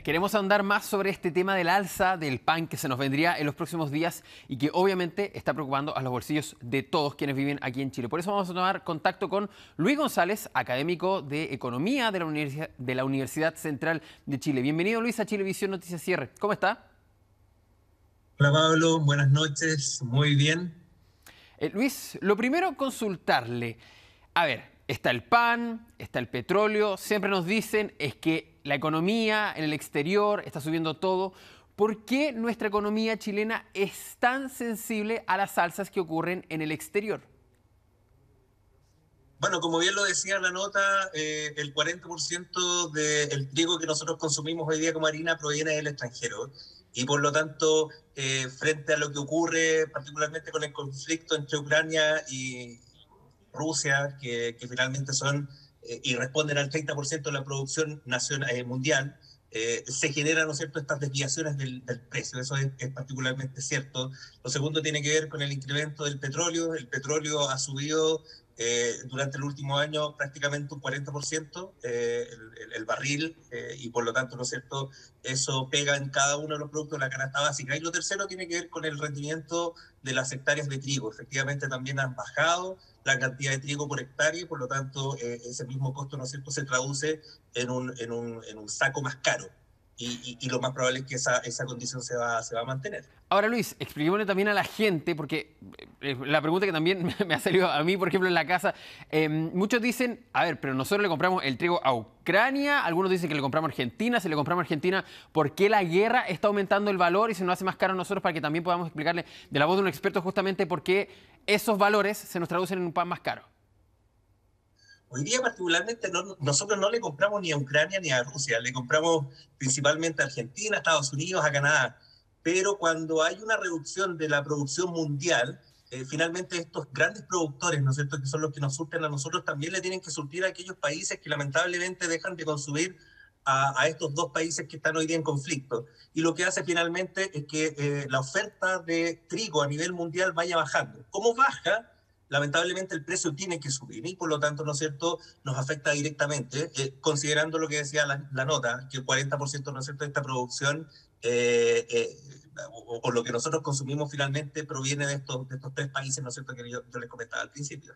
queremos ahondar más sobre este tema del alza del pan que se nos vendría en los próximos días y que obviamente está preocupando a los bolsillos de todos quienes viven aquí en Chile. Por eso vamos a tomar contacto con Luis González, académico de Economía de la Universidad Central de Chile. Bienvenido, Luis, a Chilevisión Noticias Cierre. ¿Cómo está? Hola Pablo, buenas noches, muy bien. Luis, lo primero, consultarle. A ver, está el pan, está el petróleo, siempre nos dicen es que la economía en el exterior está subiendo todo. ¿Por qué nuestra economía chilena es tan sensible a las alzas que ocurren en el exterior? Bueno, como bien lo decía la nota, el 40% del trigo que nosotros consumimos hoy día como harina proviene del extranjero. Y por lo tanto, frente a lo que ocurre particularmente con el conflicto entre Ucrania y Rusia, que finalmente son y responden al 30% de la producción nacional, mundial, se generan, ¿no es cierto?, estas desviaciones del precio. Eso es particularmente cierto. Lo segundo tiene que ver con el incremento del petróleo. El petróleo ha subido durante el último año prácticamente un 40%, el barril, y por lo tanto, ¿no es cierto?, eso pega en cada uno de los productos de la canasta básica. Y lo tercero tiene que ver con el rendimiento de las hectáreas de trigo. Efectivamente también han bajado la cantidad de trigo por hectárea y por lo tanto ese mismo costo, ¿no es cierto?, se traduce en un saco más caro. Y lo más probable es que esa condición se va a mantener. Ahora, Luis, expliquémosle también a la gente, porque la pregunta que también me ha salido a mí, por ejemplo, en la casa, muchos dicen, a ver, pero nosotros le compramos el trigo a Ucrania, algunos dicen que le compramos a Argentina, si le compramos a Argentina, ¿por qué la guerra está aumentando el valor y se nos hace más caro a nosotros? Para que también podamos explicarle de la voz de un experto justamente por qué esos valores se nos traducen en un pan más caro. Hoy día particularmente nosotros no le compramos ni a Ucrania ni a Rusia, le compramos principalmente a Argentina, a Estados Unidos, a Canadá. Pero cuando hay una reducción de la producción mundial, finalmente estos grandes productores, ¿no es cierto?, que son los que nos surten a nosotros, también le tienen que surtir a aquellos países que lamentablemente dejan de consumir a estos dos países que están hoy día en conflicto. Y lo que hace finalmente es que la oferta de trigo a nivel mundial vaya bajando. ¿Cómo baja? Lamentablemente el precio tiene que subir y por lo tanto, ¿no es cierto?, nos afecta directamente, considerando lo que decía la nota, que el 40%, ¿no es cierto?, de esta producción o lo que nosotros consumimos finalmente proviene de estos tres países, ¿no es cierto?, que yo les comentaba al principio.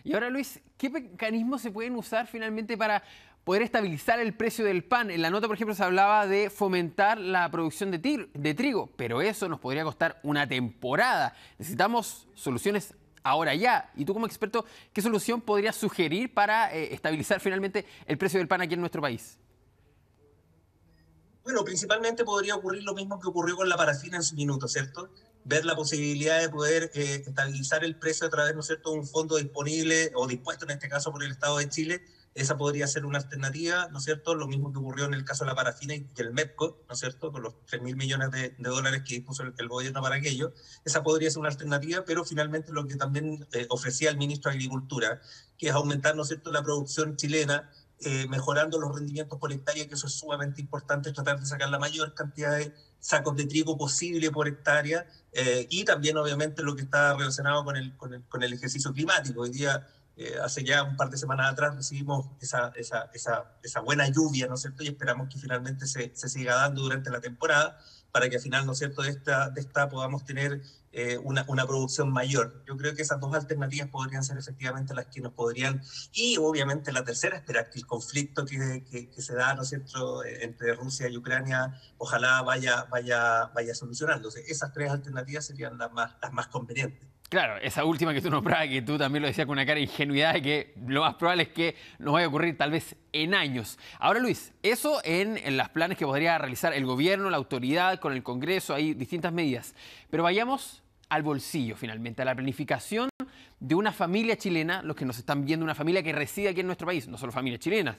Y ahora, Luis, ¿qué mecanismos se pueden usar finalmente para poder estabilizar el precio del pan? En la nota, por ejemplo, se hablaba de fomentar la producción de trigo, pero eso nos podría costar una temporada. Necesitamos soluciones ahora ya. Y tú como experto, ¿qué solución podrías sugerir para estabilizar finalmente el precio del pan aquí en nuestro país? Bueno, principalmente podría ocurrir lo mismo que ocurrió con la parafina en su minuto, ¿cierto? Ver la posibilidad de poder estabilizar el precio a través, ¿no es cierto?, de un fondo disponible o dispuesto en este caso por el Estado de Chile. Esa podría ser una alternativa, ¿no es cierto? Lo mismo que ocurrió en el caso de la parafina y el MEPCO, ¿no es cierto?, con los 3.000 millones de dólares que dispuso el gobierno para aquello. Esa podría ser una alternativa, pero finalmente lo que también ofrecía el ministro de Agricultura, que es aumentar, ¿no es cierto?, la producción chilena, mejorando los rendimientos por hectárea, que eso es sumamente importante, tratar de sacar la mayor cantidad de sacos de trigo posible por hectárea, y también obviamente lo que está relacionado con el ejercicio climático. Hoy día, hace ya un par de semanas atrás, recibimos esa buena lluvia, ¿no es cierto?, y esperamos que finalmente se siga dando durante la temporada, para que al final, ¿no es cierto?, de esta podamos tener una producción mayor. Yo creo que esas dos alternativas podrían ser efectivamente las que nos podrían, y obviamente la tercera, esperar que el conflicto que se da, ¿no es cierto?, entre Rusia y Ucrania, ojalá vaya solucionándose. Esas tres alternativas serían las más convenientes. Claro, esa última que tú nombrabas, que tú también lo decías con una cara de ingenuidad, de que lo más probable es que nos vaya a ocurrir tal vez en años. Ahora, Luis, eso en los planes que podría realizar el gobierno, la autoridad, con el Congreso, hay distintas medidas. Pero vayamos al bolsillo, finalmente, a la planificación de una familia chilena, los que nos están viendo, una familia que reside aquí en nuestro país, no solo familias chilenas,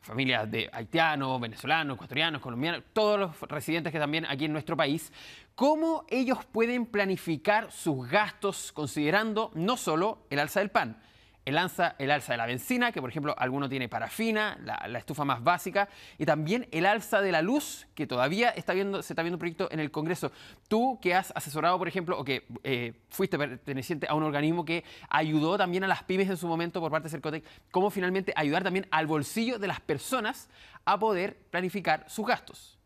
familias de haitianos, venezolanos, ecuatorianos, colombianos, todos los residentes que también aquí en nuestro país, cómo ellos pueden planificar sus gastos considerando no solo el alza del pan, el alza de la benzina, que por ejemplo alguno tiene parafina, la estufa más básica, y también el alza de la luz, que todavía se está viendo un proyecto en el Congreso. Tú que has asesorado, por ejemplo, o que fuiste perteneciente a un organismo que ayudó también a las pymes en su momento por parte de Cercotec, cómo finalmente ayudar también al bolsillo de las personas a poder planificar sus gastos.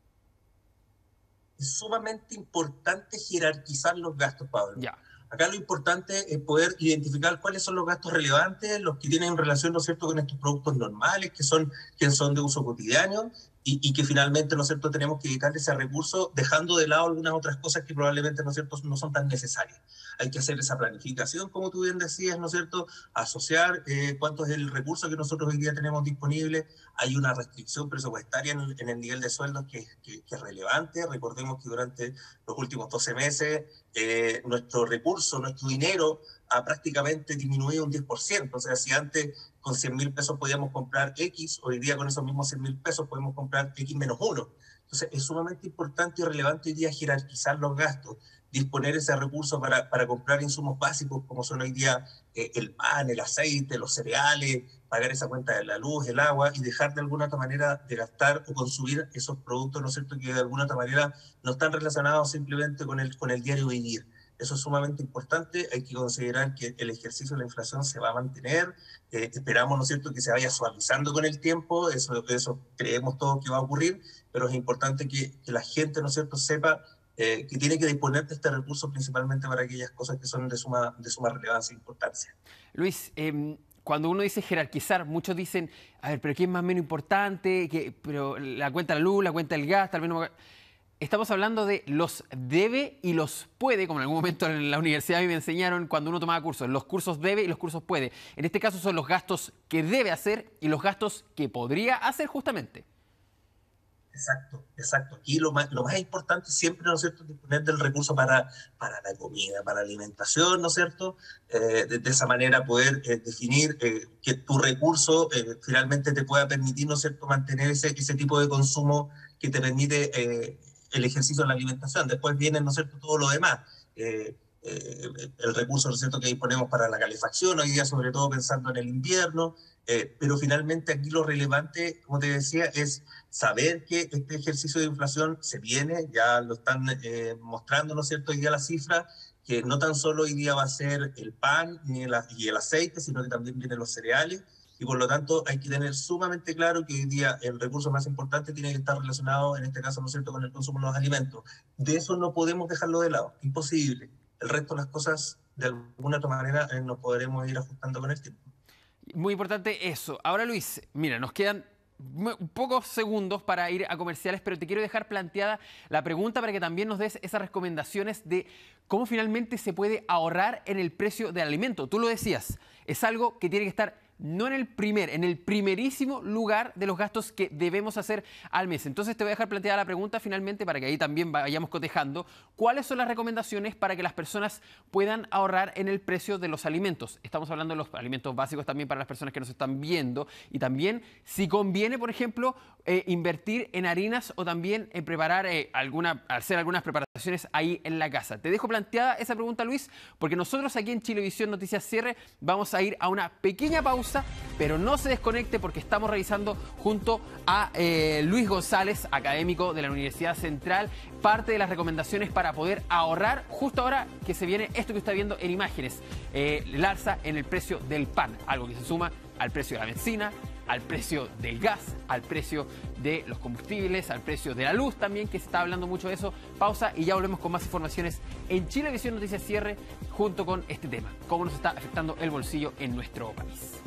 es sumamente importante jerarquizar los gastos, Pablo. Ya. Acá lo importante es poder identificar cuáles son los gastos relevantes, los que tienen relación, ¿no es cierto?, con estos productos normales, que son de uso cotidiano, y que finalmente, ¿no es cierto?, tenemos que dedicar ese recurso dejando de lado algunas otras cosas que probablemente, ¿no es cierto?, no son tan necesarias. Hay que hacer esa planificación, como tú bien decías, ¿no es cierto?, asociar cuánto es el recurso que nosotros hoy día tenemos disponible. Hay una restricción presupuestaria en el nivel de sueldos que es relevante. Recordemos que durante los últimos 12 meses nuestro recurso, nuestro dinero ha prácticamente disminuido un 10%. O sea, si antes con 100.000 pesos podíamos comprar X, hoy día con esos mismos 100.000 pesos podemos comprar X menos 1. Entonces es sumamente importante y relevante hoy día jerarquizar los gastos, disponer ese recurso para comprar insumos básicos como son hoy día el pan, el aceite, los cereales, pagar esa cuenta de la luz, el agua, y dejar de alguna otra manera de gastar o consumir esos productos, ¿no es cierto?, que de alguna otra manera no están relacionados simplemente con el diario vivir. Eso es sumamente importante. Hay que considerar que el ejercicio de la inflación se va a mantener. Esperamos, ¿no es cierto?, que se vaya suavizando con el tiempo. Eso creemos todos que va a ocurrir, pero es importante que la gente, ¿no es cierto?, sepa que tiene que disponer de este recurso principalmente para aquellas cosas que son de suma relevancia e importancia. Luis, cuando uno dice jerarquizar, muchos dicen, a ver, pero ¿qué es más o menos importante? Pero la cuenta de la luz, la cuenta del gas, tal vez no... Estamos hablando de los debe y los puede, como en algún momento en la universidad a mí me enseñaron cuando uno tomaba cursos. Los cursos debe y los cursos puede. En este caso son los gastos que debe hacer y los gastos que podría hacer justamente. Exacto. Aquí lo más importante siempre, ¿no es cierto?, disponer del recurso para la comida, para la alimentación, ¿no es cierto? De esa manera poder definir que tu recurso finalmente te pueda permitir, ¿no es cierto?, mantener ese tipo de consumo que te permite el ejercicio de la alimentación. Después viene, ¿no es cierto?, todo lo demás. El recurso, ¿no es cierto?, que disponemos para la calefacción, hoy día sobre todo pensando en el invierno, pero finalmente aquí lo relevante, como te decía, es saber que este ejercicio de inflación se viene, ya lo están mostrando, ¿no es cierto?, hoy día las cifras, que no tan solo hoy día va a ser el pan y el aceite, sino que también vienen los cereales, y por lo tanto hay que tener sumamente claro que hoy día el recurso más importante tiene que estar relacionado, en este caso, ¿no es cierto?, con el consumo de los alimentos. De eso no podemos dejarlo de lado, imposible. El resto de las cosas, de alguna otra manera, nos podremos ir ajustando con el tiempo. Muy importante eso. Ahora, Luis, mira, nos quedan pocos segundos para ir a comerciales, pero te quiero dejar planteada la pregunta para que también nos des esas recomendaciones de cómo finalmente se puede ahorrar en el precio del alimento. Tú lo decías, es algo que tiene que estar no en el primerísimo lugar de los gastos que debemos hacer al mes. Entonces te voy a dejar planteada la pregunta finalmente para que ahí también vayamos cotejando. ¿Cuáles son las recomendaciones para que las personas puedan ahorrar en el precio de los alimentos? Estamos hablando de los alimentos básicos también para las personas que nos están viendo y también si conviene, por ejemplo, invertir en harinas o también en preparar hacer algunas preparaciones ahí en la casa. Te dejo planteada esa pregunta, Luis, porque nosotros aquí en Chilevisión Noticias Cierre vamos a ir a una pequeña pausa, pero no se desconecte porque estamos revisando junto a Luis González, académico de la Universidad Central, parte de las recomendaciones para poder ahorrar justo ahora que se viene esto que está viendo en imágenes, el alza en el precio del pan, algo que se suma al precio de la benzina, al precio del gas, al precio de los combustibles, al precio de la luz también, que se está hablando mucho de eso. Pausa y ya volvemos con más informaciones en Chilevisión Noticias Cierre junto con este tema, cómo nos está afectando el bolsillo en nuestro país.